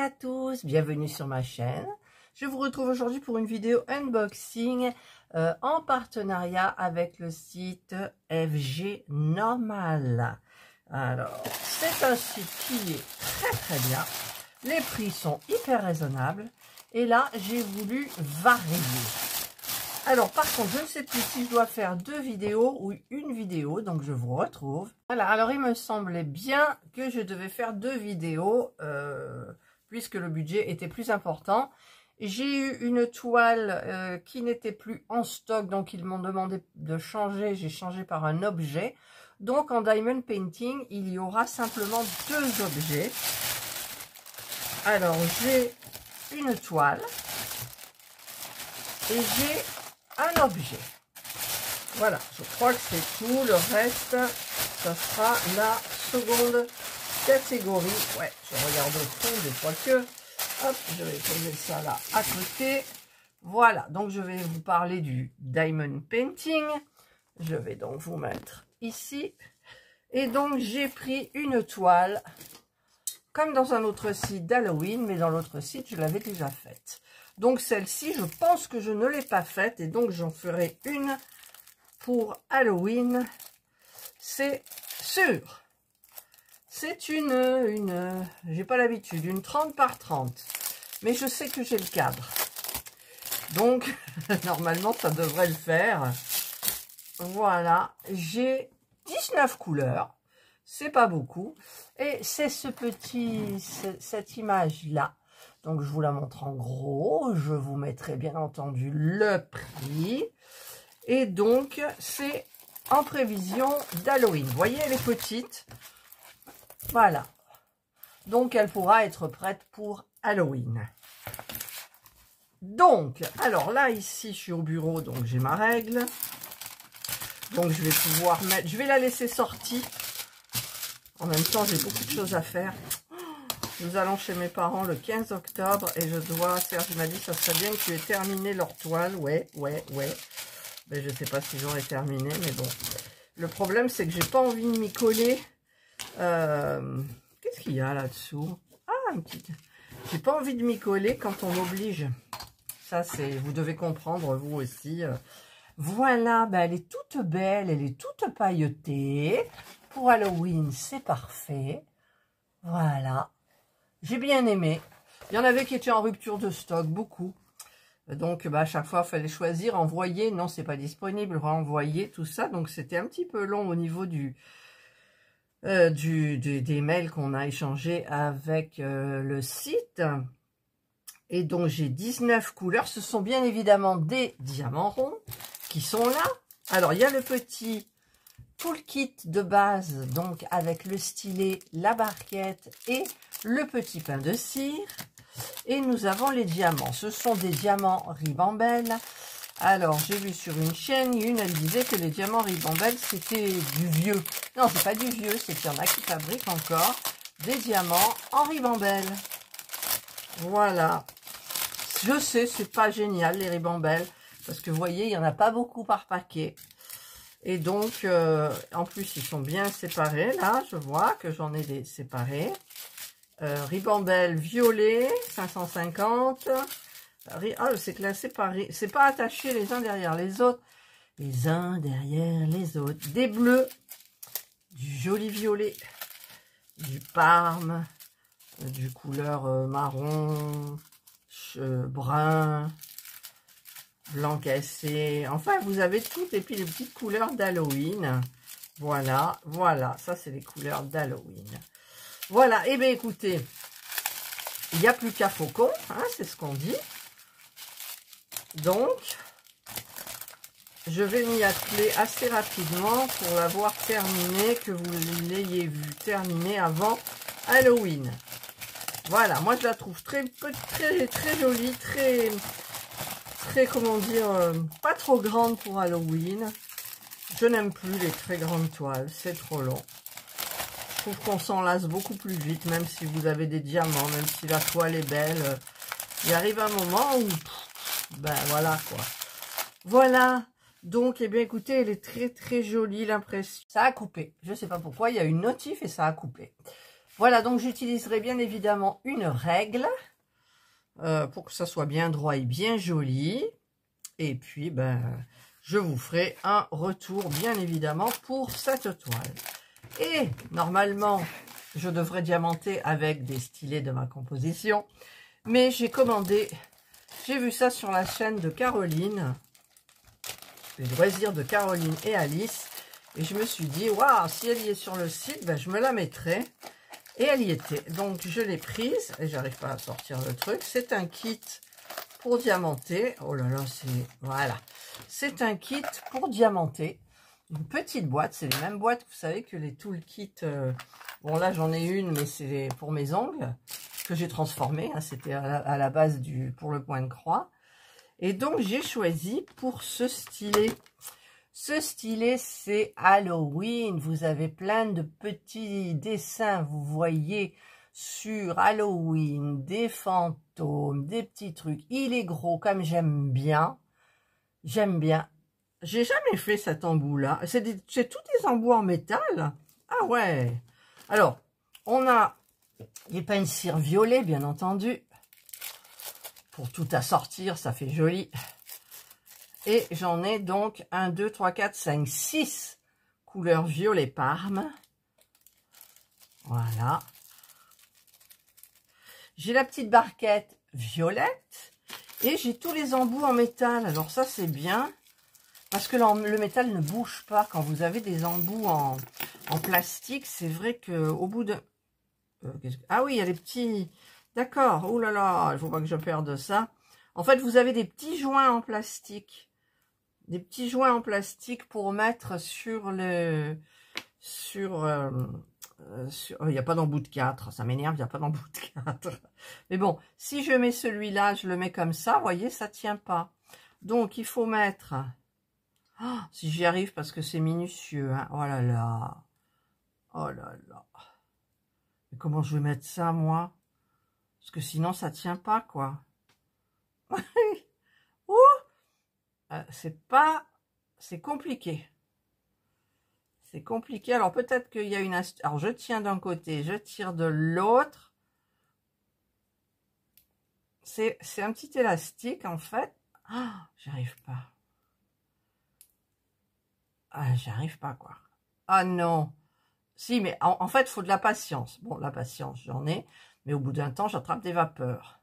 à tous, bienvenue sur ma chaîne. Je vous retrouve aujourd'hui pour une vidéo unboxing en partenariat avec le site FG Normal. Alors, c'est un site qui est très bien, les prix sont hyper raisonnables et là j'ai voulu varier. Alors par contre, je ne sais plus si je dois faire deux vidéos ou une vidéo, donc je vous retrouve. Voilà, alors il me semblait bien que je devais faire deux vidéos, puisque le budget était plus important. J'ai eu une toile qui n'était plus en stock, donc ils m'ont demandé de changer, j'ai changé par un objet. Donc en Diamond Painting, il y aura simplement deux objets. Alors j'ai une toile et j'ai un objet. Voilà, je crois que c'est tout. Le reste, ça sera la seconde catégorie. Ouais, je regarde au fond des fois que. Hop, je vais poser ça là à côté. Voilà, donc je vais vous parler du Diamond Painting. Je vais donc vous mettre ici. Et donc j'ai pris une toile, comme dans un autre site d'Halloween, mais dans l'autre site, je l'avais déjà faite. Donc celle-ci, je pense que je ne l'ai pas faite et donc j'en ferai une pour Halloween. C'est sûr. C'est une j'ai pas l'habitude, une 30 par 30. Mais je sais que j'ai le cadre. Donc, normalement, ça devrait le faire. Voilà, j'ai 19 couleurs. C'est pas beaucoup. Et c'est cette image-là. Donc, je vous la montre en gros. Je vous mettrai bien entendu le prix. Et donc, c'est en prévision d'Halloween. Vous voyez, elle est petite. Voilà. Donc, elle pourra être prête pour Halloween. Donc, alors là, ici, je suis au bureau, donc j'ai ma règle. Donc, je vais pouvoir mettre... Je vais la laisser sortie. En même temps, j'ai beaucoup de choses à faire. Nous allons chez mes parents le 15 octobre et je dois... Serge m'a dit, ça serait bien que tu aies terminé leur toile. Ouais. Mais je ne sais pas s'ils ont terminé, mais bon. Le problème, c'est que j'ai pas envie de m'y coller. Qu'est-ce qu'il y a là-dessous? Ah, une petite... J'ai pas envie de m'y coller quand on m'oblige. Ça, c'est... Vous devez comprendre, vous aussi. Voilà, ben, elle est toute belle, elle est toute pailletée. Pour Halloween, c'est parfait. Voilà. J'ai bien aimé. Il y en avait qui étaient en rupture de stock, beaucoup. Donc, à chaque fois, il fallait choisir, envoyer. Non, c'est pas disponible, renvoyer, tout ça. Donc, c'était un petit peu long au niveau des mails qu'on a échangés avec le site. Et donc, j'ai 19 couleurs. Ce sont bien évidemment des diamants ronds qui sont là. Alors, il y a le petit toolkit de base, donc avec le stylet, la barquette et le petit pain de cire. Et nous avons les diamants. Ce sont des diamants Ribambelle. Alors, j'ai vu sur une chaîne, elle disait que les diamants Ribambelle, c'était du vieux. Non, c'est pas du vieux, c'est qu'il y en a qui fabriquent encore des diamants en Ribambelle. Voilà. Je sais, c'est pas génial, les Ribambelle, parce que vous voyez, il n'y en a pas beaucoup par paquet. Et donc, en plus, ils sont bien séparés. Là, je vois que j'en ai des séparés. Ribambelle violet, 550. Ah, c'est classé par... C'est pas attaché les uns derrière les autres. Les uns derrière les autres. Des bleus. Du joli violet. Du parme. Du couleur marron. Brun. Blanc cassé. Enfin, vous avez toutes. Et puis, les petites couleurs d'Halloween. Voilà. Voilà. Ça, c'est les couleurs d'Halloween. Voilà, et eh bien écoutez, il n'y a plus qu'à faucon, hein, c'est ce qu'on dit. Donc, je vais m'y atteler assez rapidement pour l'avoir terminé, que vous l'ayez vu terminer avant Halloween. Voilà, moi je la trouve très jolie, très, comment dire, pas trop grande pour Halloween. Je n'aime plus les très grandes toiles, c'est trop long. Je trouve qu'on s'en lasse beaucoup plus vite, même si vous avez des diamants, même si la toile est belle. Il arrive un moment où, ben voilà quoi. Voilà, donc, eh bien écoutez, elle est très jolie, l'impression. Ça a coupé, je sais pas pourquoi, il y a une notif et ça a coupé. Voilà, donc j'utiliserai bien évidemment une règle pour que ça soit bien droit et bien joli. Et puis, ben, je vous ferai un retour, bien évidemment, pour cette toile. Et normalement, je devrais diamanter avec des stylets de ma composition. Mais j'ai commandé, j'ai vu ça sur la chaîne de Caroline, les loisirs de Caroline et Alice. Et je me suis dit, waouh, si elle y est sur le site, ben, je me la mettrai. Et elle y était. Donc, je l'ai prise et j'arrive pas à sortir le truc. C'est un kit pour diamanter. Oh là là, c'est... Voilà. C'est un kit pour diamanter. Une petite boîte. C'est les mêmes boîtes, vous savez, que les toolkits. Bon, là, j'en ai une, mais c'est pour mes ongles que j'ai transformé. Hein. C'était à la base pour le point de croix. Et donc, j'ai choisi pour ce stylet. Ce stylet, c'est Halloween. Vous avez plein de petits dessins, vous voyez, sur Halloween, des fantômes, des petits trucs. Il est gros, comme j'aime bien. J'aime bien. J'ai jamais fait cet embout-là. C'est tous des embouts en métal. Ah ouais. Alors, on a des pains de cire violet, bien entendu. Pour tout assortir, ça fait joli. Et j'en ai donc 1, 2, 3, 4, 5, 6 couleurs violet parme. Voilà. J'ai la petite barquette violette. Et j'ai tous les embouts en métal. Alors ça, c'est bien. Parce que le métal ne bouge pas. Quand vous avez des embouts en plastique, c'est vrai qu'au bout de... ah oui, il y a les petits... D'accord. Oh là là, il ne faut pas que je perde ça. En fait, vous avez des petits joints en plastique. Des petits joints en plastique pour mettre sur le... il n'y a pas d'embout de 4. Ça m'énerve, il n'y a pas d'embout de 4. Mais bon, si je mets celui-là, je le mets comme ça, vous voyez, ça ne tient pas. Donc, il faut mettre... Oh, si j'y arrive, parce que c'est minutieux. Hein. Oh là là. Oh là là. Mais comment je vais mettre ça, moi? Parce que sinon, ça ne tient pas, quoi. Ouh, c'est compliqué. C'est compliqué. Alors, peut-être qu'il y a une astuce. Alors, je tiens d'un côté, je tire de l'autre. C'est un petit élastique, en fait. Ah, j'y arrive pas. Ah, j'y arrive pas, quoi. Ah non. Si, mais en fait, il faut de la patience. Bon, la patience, j'en ai. Mais au bout d'un temps, j'attrape des vapeurs.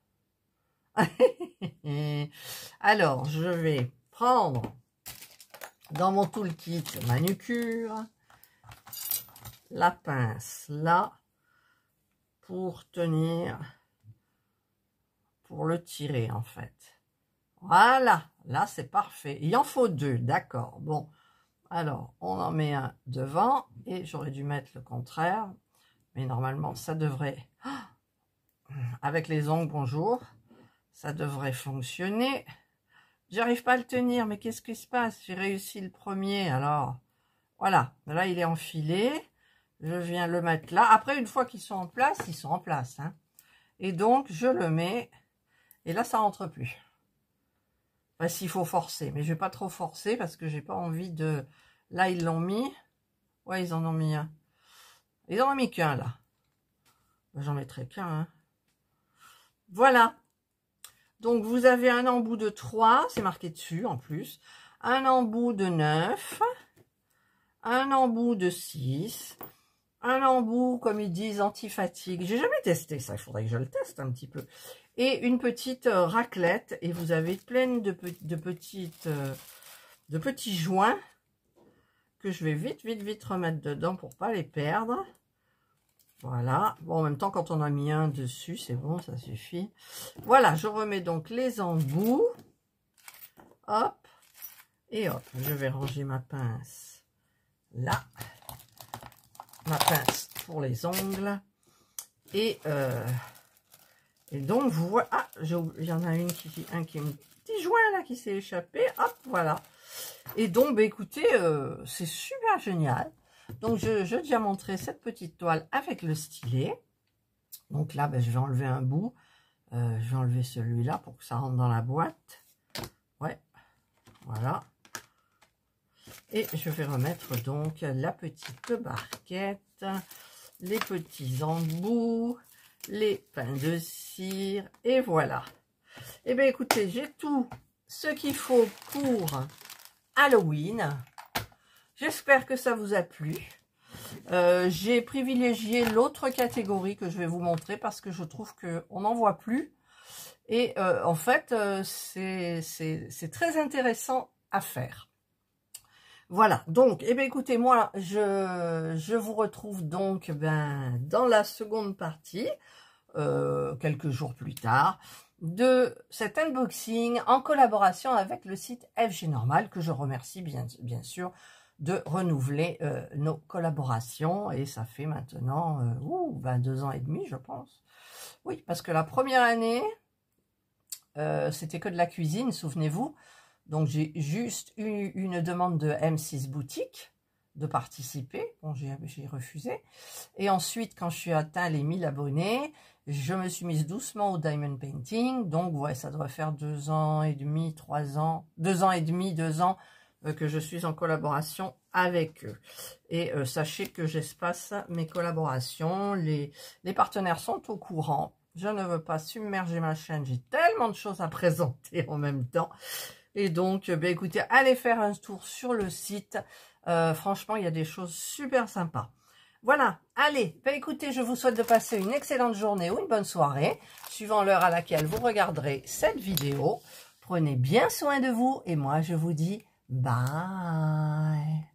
Alors, je vais prendre dans mon toolkit manucure la pince là pour tenir, pour le tirer en fait. Voilà, là c'est parfait. Il en faut deux, d'accord. Bon, alors on en met un devant et j'aurais dû mettre le contraire, mais normalement ça devrait, avec les ongles, bonjour, ça devrait fonctionner. J'arrive pas à le tenir, mais qu'est-ce qui se passe? J'ai réussi le premier, alors voilà, là il est enfilé. Je viens le mettre là. Après, une fois qu'ils sont en place, ils sont en place. Hein. Et donc, je le mets. Et là, ça rentre plus. Enfin, s'il faut forcer. Mais je vais pas trop forcer parce que j'ai pas envie de... Là, ils l'ont mis. Ouais, ils en ont mis un. Ils en ont mis qu'un, là. J'en mettrai qu'un. Hein. Voilà. Donc, vous avez un embout de 3. C'est marqué dessus, en plus. Un embout de 9. Un embout de 6. Un embout, comme ils disent, anti-fatigue. J'ai jamais testé ça, il faudrait que je le teste un petit peu. Et une petite raclette. Et vous avez plein de petits joints que je vais vite remettre dedans pour pas les perdre. Voilà. Bon, en même temps, quand on a mis un dessus, c'est bon, ça suffit. Voilà, je remets donc les embouts. Hop. Et hop, je vais ranger ma pince là. Ma pince pour les ongles et donc vous voyez, ah, il y en a un petit joint là qui s'est échappé, hop, voilà. Et donc bah, écoutez, c'est super génial. Donc je diamanterai cette petite toile avec le stylet. Donc là bah, je vais enlever un bout, je vais enlever celui-là pour que ça rentre dans la boîte. Ouais, voilà. Et je vais remettre donc la petite barquette. les petits embouts, les pains de cire, et voilà. Eh bien, écoutez, j'ai tout ce qu'il faut pour Halloween. J'espère que ça vous a plu. J'ai privilégié l'autre catégorie que je vais vous montrer parce que je trouve qu'on n'en voit plus. Et en fait, c'est très intéressant à faire. Voilà, donc, eh bien, écoutez, moi, je vous retrouve donc dans la seconde partie, quelques jours plus tard, de cet unboxing en collaboration avec le site FG Normal, que je remercie bien sûr de renouveler nos collaborations. Et ça fait maintenant 2 ans et demi, je pense. Oui, parce que la première année, c'était que de la cuisine, souvenez-vous. Donc, j'ai juste eu une demande de M6 Boutique de participer. Bon, j'ai refusé. Et ensuite, quand je suis atteint les 1000 abonnés, je me suis mise doucement au Diamond Painting. Donc, ouais, ça doit faire 2 ans et demi, 3 ans, 2 ans et demi, 2 ans que je suis en collaboration avec eux. Et sachez que j'espace mes collaborations. Les partenaires sont au courant. Je ne veux pas submerger ma chaîne. J'ai tellement de choses à présenter en même temps. Et donc, écoutez, allez faire un tour sur le site. Franchement, il y a des choses super sympas. Voilà, allez, écoutez, je vous souhaite de passer une excellente journée ou une bonne soirée, suivant l'heure à laquelle vous regarderez cette vidéo. Prenez bien soin de vous et moi, je vous dis bye.